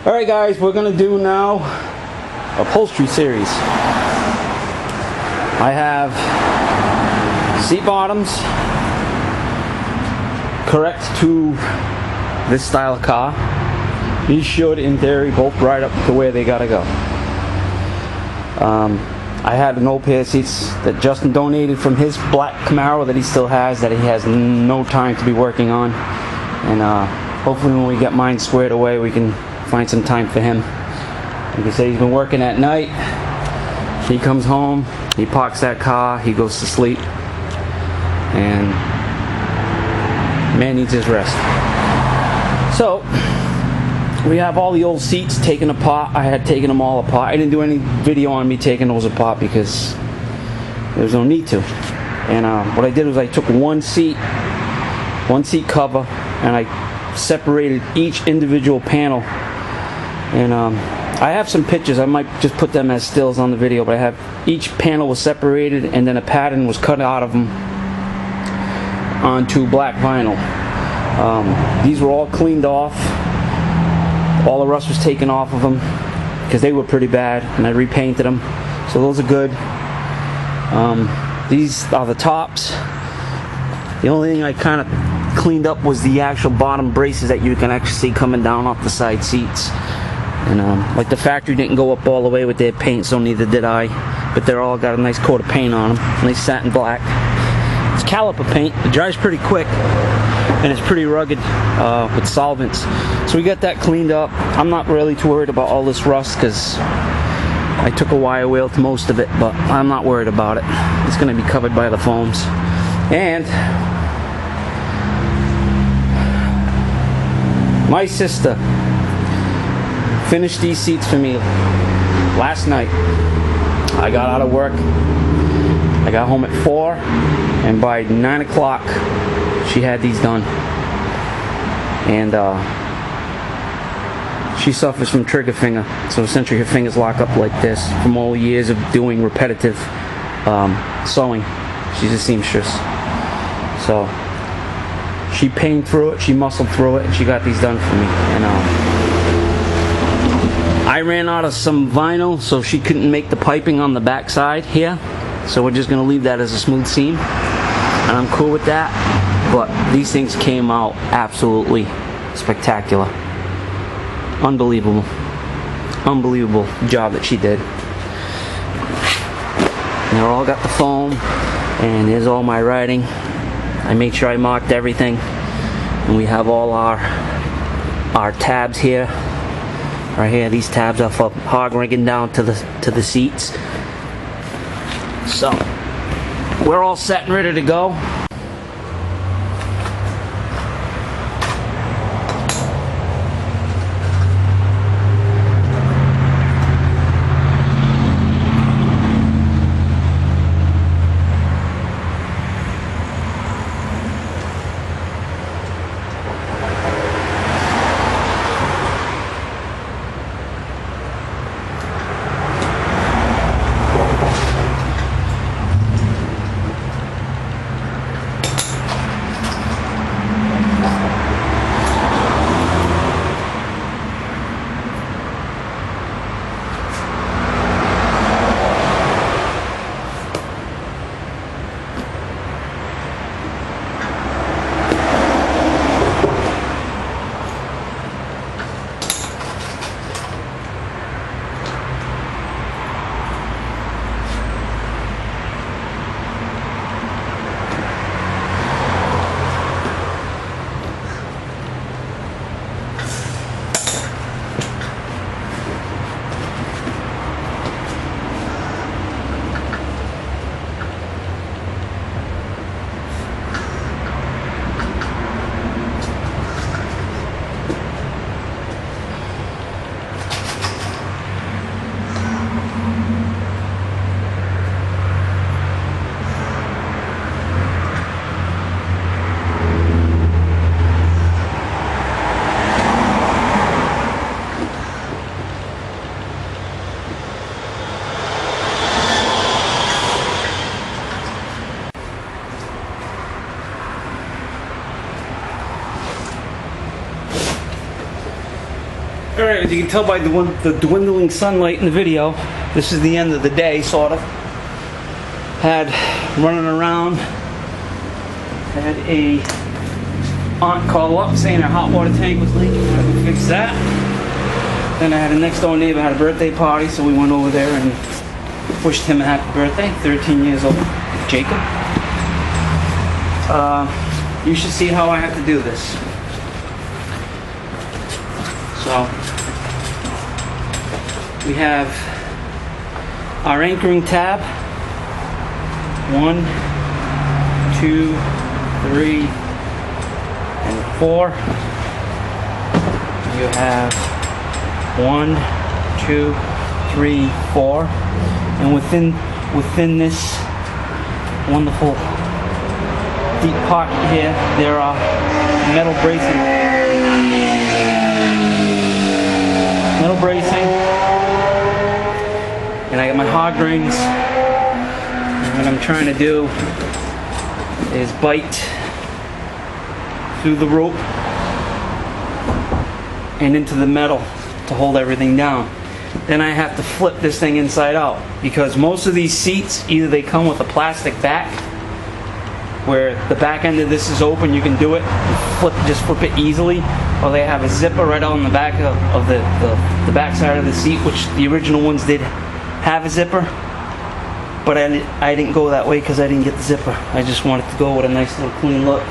Alright guys, we're going to do now upholstery series. I have seat bottoms correct to this style of car. These should, in theory, both ride up to where they gotta go. I had an old pair of seats that Justin donated from his black Camaro that he still has, that he has no time to be working on. And hopefully when we get mine squared away, we can find some time for him. Like I say, he's been working at night. He comes home, he parks that car, he goes to sleep, and man needs his rest. So we have all the old seats taken apart. I had taken them all apart. I didn't do any video on me taking those apart because there was no need to. And what I did was I took one seat cover, and I separated each individual panel. And I have some pictures. I might just put them as stills on the video, but I have each panel was separated, and then a pattern was cut out of them onto black vinyl. These were all cleaned off. All the rust was taken off of them because they were pretty bad, and I repainted them, so those are good. These are the tops. The only thing I kind of cleaned up was the actual bottom braces that you can actually see coming down off the side seats. And like the factory didn't go up all the way with their paint, so neither did I, but they're all got a nice coat of paint on them, nice satin black. It's caliper paint. It dries pretty quick, and it's pretty rugged with solvents. So we got that cleaned up. I'm not really too worried about all this rust because I took a wire wheel to most of it, but I'm not worried about it. It's going to be covered by the foams. And my sister finished these seats for me last night. I got out of work. I got home at 4, and by 9 o'clock she had these done. And she suffers from trigger finger, so essentially her fingers lock up like this from all years of doing repetitive sewing. She's a seamstress, so she pained through it, she muscled through it, and she got these done for me. And I ran out of some vinyl, so she couldn't make the piping on the back side here, so we're just going to leave that as a smooth seam, and I'm cool with that. But these things came out absolutely spectacular. Unbelievable job that she did. And they're all got the foam, and here's all my writing. I made sure I marked everything, and we have all our tabs here. Right here, these tabs are for hog rigging down to the seats. So we're all set and ready to go. Alright, as you can tell by the dwindling sunlight in the video, this is the end of the day, sort of. Had running around, had a aunt call up saying her hot water tank was leaking, I had to fix that. Then I had a next door neighbor had a birthday party, so we went over there and wished him a happy birthday, 13 years old, Jacob. You should see how I have to do this. So, we have our anchoring tab. 1, 2, 3, and 4. You have 1, 2, 3, 4, and within this wonderful deep part here, there are metal bracing. And I got my hog rings. And what I'm trying to do is bite through the rope and into the metal to hold everything down. Then I have to flip this thing inside out, because most of these seats, either they come with a plastic back where the back end of this is open, you can do it, just flip it easily, or they have a zipper right on the back of the back side of the seat, which the original ones did have a zipper, but I didn't go that way because I didn't get the zipper. I just wanted to go with a nice little clean look,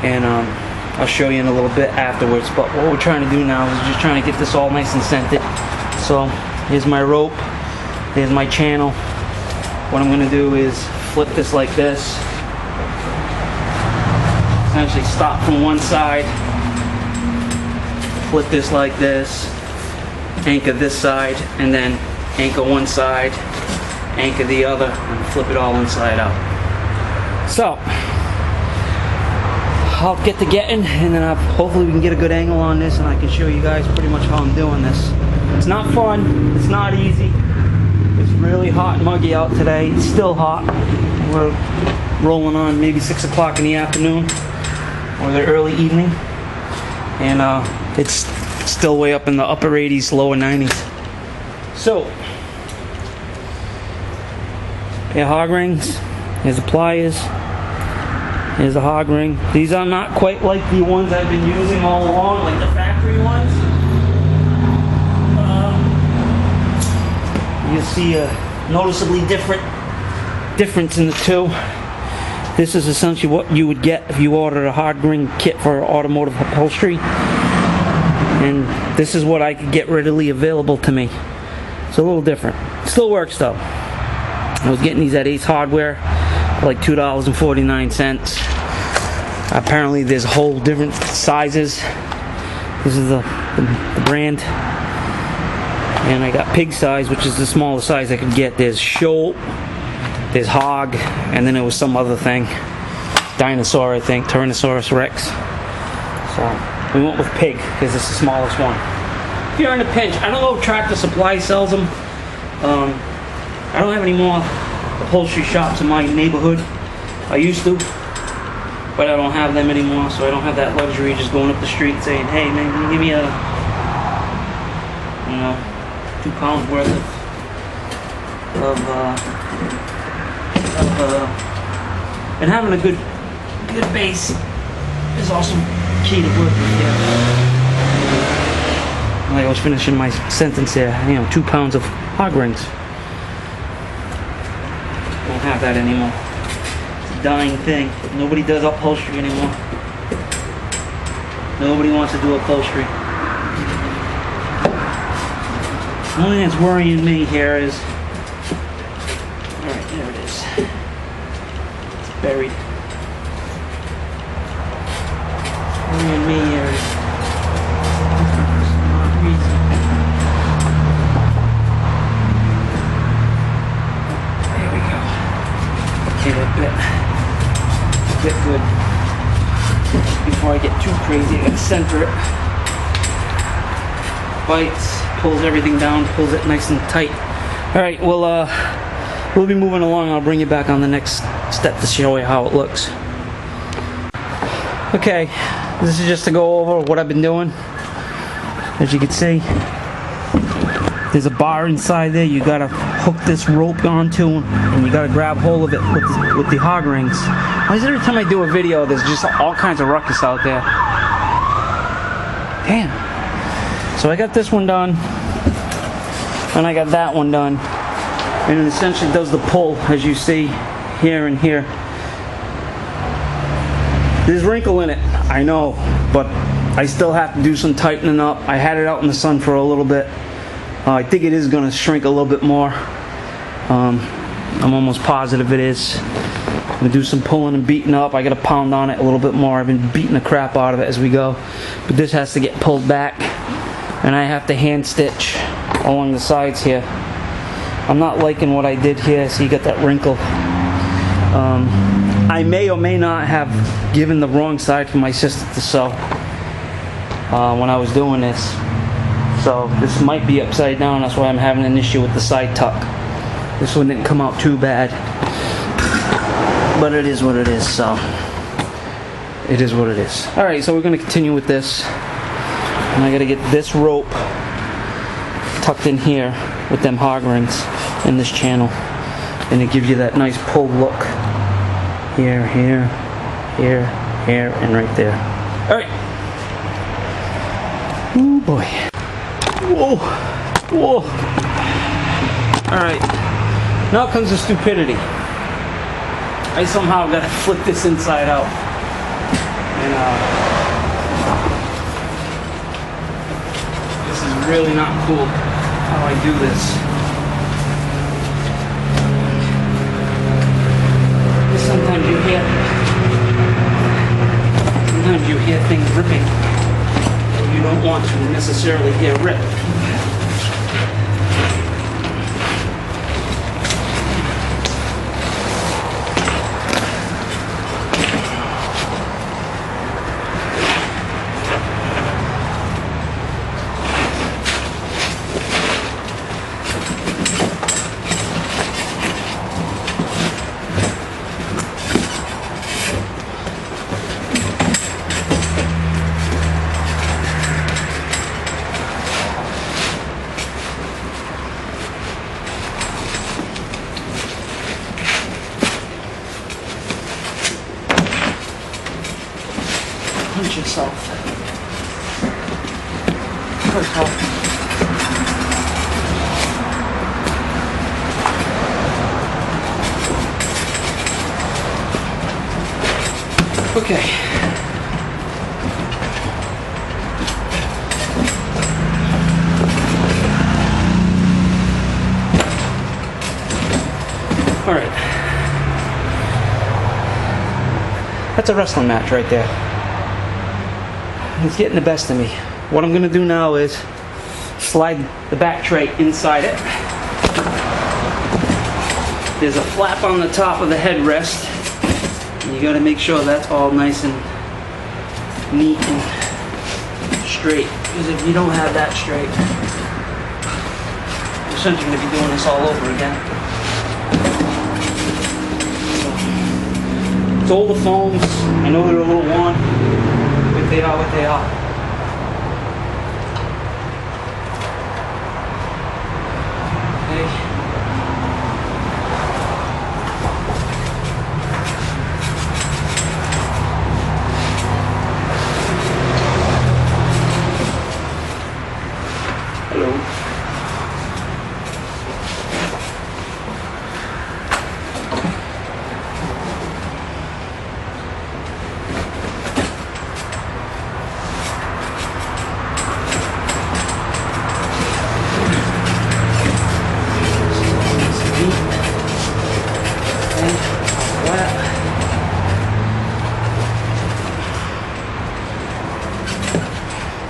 and I'll show you in a little bit afterwards. But what we're trying to do now is just trying to get this all nice and scented. So here's my rope, here's my channel. What I'm going to do is flip this like this, essentially stop from one side, flip this like this, anchor this side, and then anchor one side, anchor the other, and flip it all inside out. So I'll get to getting, and then hopefully we can get a good angle on this, and I can show you guys pretty much how I'm doing this. It's not fun, it's not easy. It's really hot and muggy out today. It's still hot. We're rolling on maybe 6 o'clock in the afternoon or the early evening, and it's still way up in the upper 80s, lower 90s. So, yeah, hog rings. Here's the pliers. Here's the hog ring. These are not quite like the ones I've been using all along, like the factory ones. You'll see a noticeably difference in the two. This is essentially what you would get if you ordered a hog ring kit for automotive upholstery, and this is what I could get readily available to me. It's a little different. Still works though. I was getting these at Ace Hardware for like $2.49. Apparently there's whole different sizes. This is the brand. And I got pig size, which is the smallest size I could get. There's shoal, there's hog, and then there was some other thing. Dinosaur, I think. Tyrannosaurus Rex. So we went with pig because it's the smallest one. If you're in a pinch, I don't know if Tractor Supply sells them. I don't have any more upholstery shops in my neighborhood. I used to, but I don't have them anymore, so I don't have that luxury of just going up the street saying, hey man, can you give me a, 2 pounds worth and having a good base is also key to working here. Like I was finishing my sentence there, 2 pounds of hog rings. Don't have that anymore. It's a dying thing. Nobody does upholstery anymore. Nobody wants to do upholstery. The only thing that's worrying me here is, alright, there it is. It's buried. Worrying me here is not easy. There we go. Okay, that bit good. Before I get too crazy, I gotta center it. Bites. Pulls everything down, pulls it nice and tight. Alright, well, we'll be moving along. I'll bring you back on the next step to show you how it looks. Okay, this is just to go over what I've been doing. As you can see, there's a bar inside there. You gotta hook this rope onto, and you gotta grab hold of it with the hog rings. Why is it every time I do a video, there's just all kinds of ruckus out there? Damn. So I got this one done, and I got that one done, and it essentially does the pull, as you see here and here. There's wrinkle in it, I know, but I still have to do some tightening up. I had it out in the sun for a little bit. I think it is going to shrink a little bit more. I'm almost positive it is. I'm going to do some pulling and beating up. I got to pound on it a little bit more. I've been beating the crap out of it as we go. But this has to get pulled back, and I have to hand stitch along the sides here. I'm not liking what I did here. So you got that wrinkle. I may or may not have given the wrong side for my sister to sew when I was doing this. So this might be upside down. That's why I'm having an issue with the side tuck. This one didn't come out too bad, but it is what it is. So it is what it is. All right, so we're going to continue with this, and I got to get this rope tucked in here with them hog rings in this channel, and it gives you that nice pull look. Here, here, here, here, and right there. All right. Oh boy. Whoa. Whoa. All right. Now comes the stupidity. I somehow got to flip this inside out. And this is really not cool how I do this. Sometimes you hear things ripping that you don't want to necessarily hear rip. Punch yourself. First off. Okay. All right. That's a wrestling match right there. It's getting the best of me. What I'm going to do now is slide the back tray inside it. There's a flap on the top of the headrest. And you got to make sure that's all nice and neat and straight. Because if you don't have that straight, you're essentially going to be doing this all over again. So, it's older foams. I know they're a little worn. They are what they are. Okay. Hello.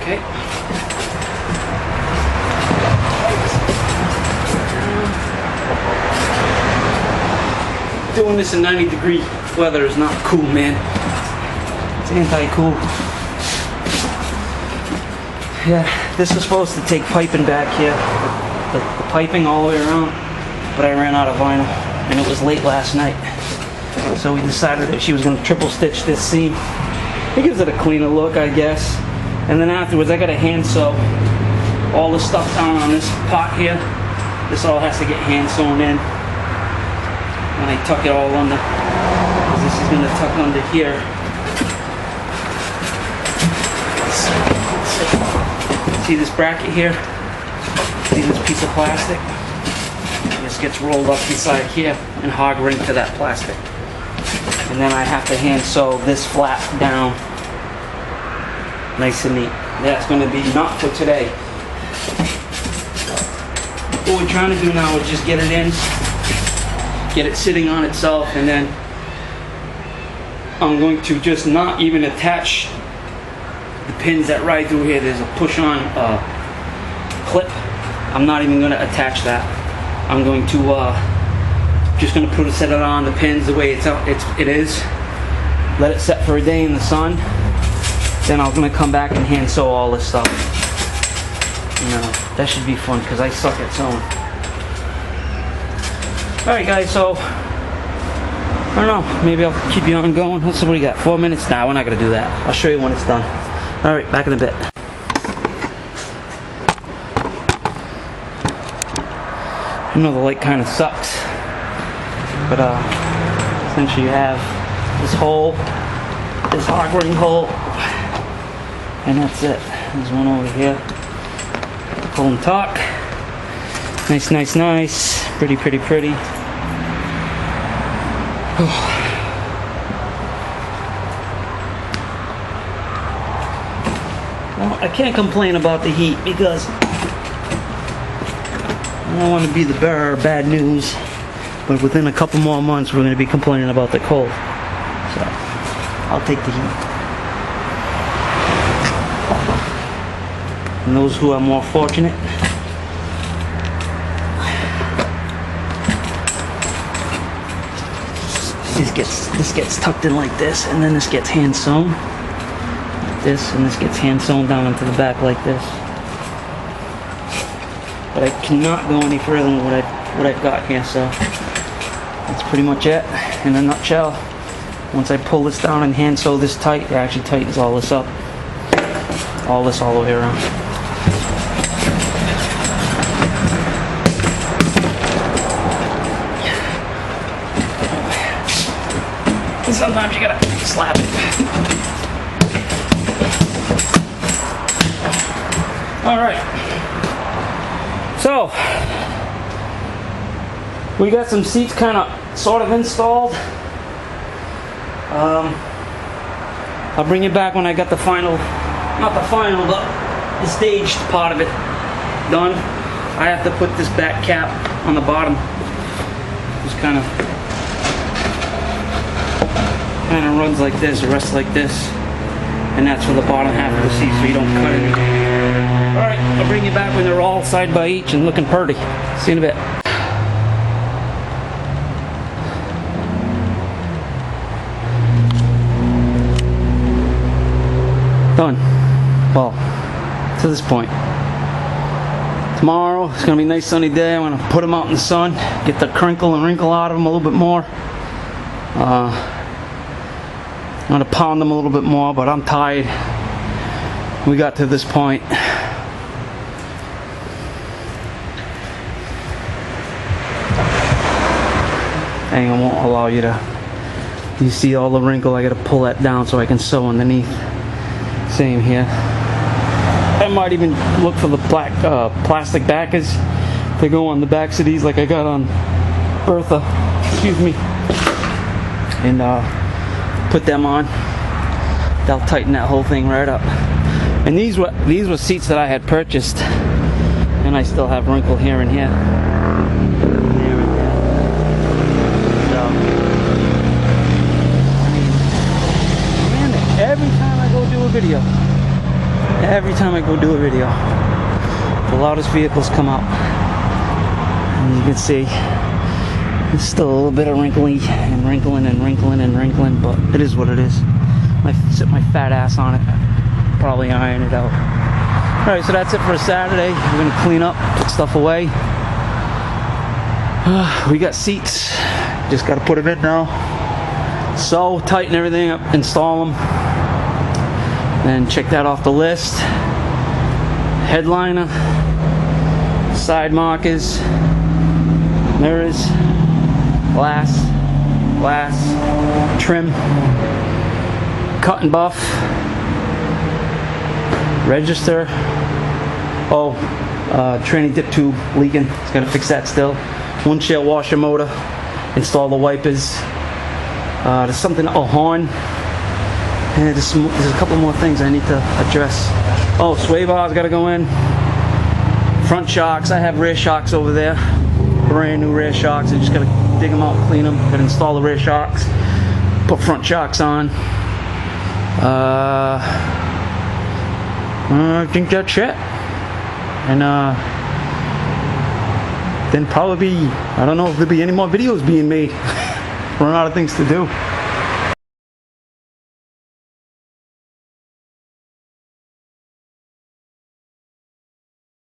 Okay. Doing this in 90-degree weather is not cool, man. It's anti-cool. Yeah, this was supposed to take piping back here. The piping all the way around, but I ran out of vinyl, and it was late last night. So we decided that she was going to triple stitch this seam. It gives it a cleaner look, I guess. And then afterwards, I got a hand sew all the stuff down on this pot here. This all has to get hand sewn in. And I tuck it all under, because this is going to tuck under here. See this bracket here? See this piece of plastic? This gets rolled up inside here and hog ring to that plastic. And then I have to hand sew this flap down nice and neat. That's going to be not for today. What we're trying to do now is just get it in, get it sitting on itself, and then I'm going to just not even attach the pins that ride through here. There's a push-on clip. I'm not even going to attach that. I'm going to just going to set it on the pins the way it is. Let it set for a day in the sun. Then I'm going to come back and hand sew all this stuff. You know, that should be fun because I suck at sewing. Alright guys, so I don't know, maybe I'll keep you on going. Let's see what we got. 4 minutes now. We're not going to do that. I'll show you when it's done. Alright, back in a bit. I know the light kind of sucks, but essentially you have this hole, this hog ring hole, and that's it. There's one over here. Pull and tuck. Nice, nice, nice. Pretty, pretty, pretty. Well, I can't complain about the heat because I don't want to be the bearer of bad news, but within a couple more months we're going to be complaining about the cold. So I'll take the heat. And those who are more fortunate, this gets tucked in like this, and then this gets hand sewn like this, and this gets hand sewn down into the back like this. But I cannot go any further than what I've got here, so that's pretty much it in a nutshell. Once I pull this down and hand sew this tight, it actually tightens all this up. All this all the way around. And sometimes you gotta slap it. Alright. So, we got some seats kind of sort of installed. I'll bring it back when I got the final, not the final, but the staged part of it done. I have to put this back cap on the bottom. Just kind of runs like this, or rests like this. And that's for the bottom half of the seat so you don't cut it. Alright, I'll bring you back when they're all side by each and looking pretty. See you in a bit. Done. Well, to this point. Tomorrow, it's going to be a nice sunny day. I'm going to put them out in the sun, get the crinkle and wrinkle out of them a little bit more. I'm going to pound them a little bit more, but I'm tired. We got to this point. Hang on, won't allow you to. You see all the wrinkle, I got to pull that down so I can sew underneath. Same here. I might even look for the black plastic backers to go on the backs of these like I got on Bertha. Excuse me. And put them on. They'll tighten that whole thing right up. And these were seats that I had purchased, and I still have wrinkle here and here. There and there. So, man, every time I go do a video, the loudest vehicles come out. And you can see there's still a little bit of wrinkling, but it is what it is. I sit my fat ass on it, probably iron it out. Alright, so that's it for a Saturday. We're going to clean up, put stuff away. We got seats, just got to put them in now. So, tighten everything up, install them. Then check that off the list. headliner, side markers, mirrors, glass, trim, cut and buff, register. Oh, tranny dip tube leaking. It's gotta fix that still. Windshield washer motor. Install the wipers. There's something. Oh, horn. And there's a couple more things I need to address. Oh, sway bars gotta go in. Front shocks. I have rear shocks over there. Brand new rear shocks. I just gotta dig them out, clean them. Gotta install the rear shocks. Put front shocks on. I think that's it. And then probably, I don't know if there'll be any more videos being made. Run out of things to do.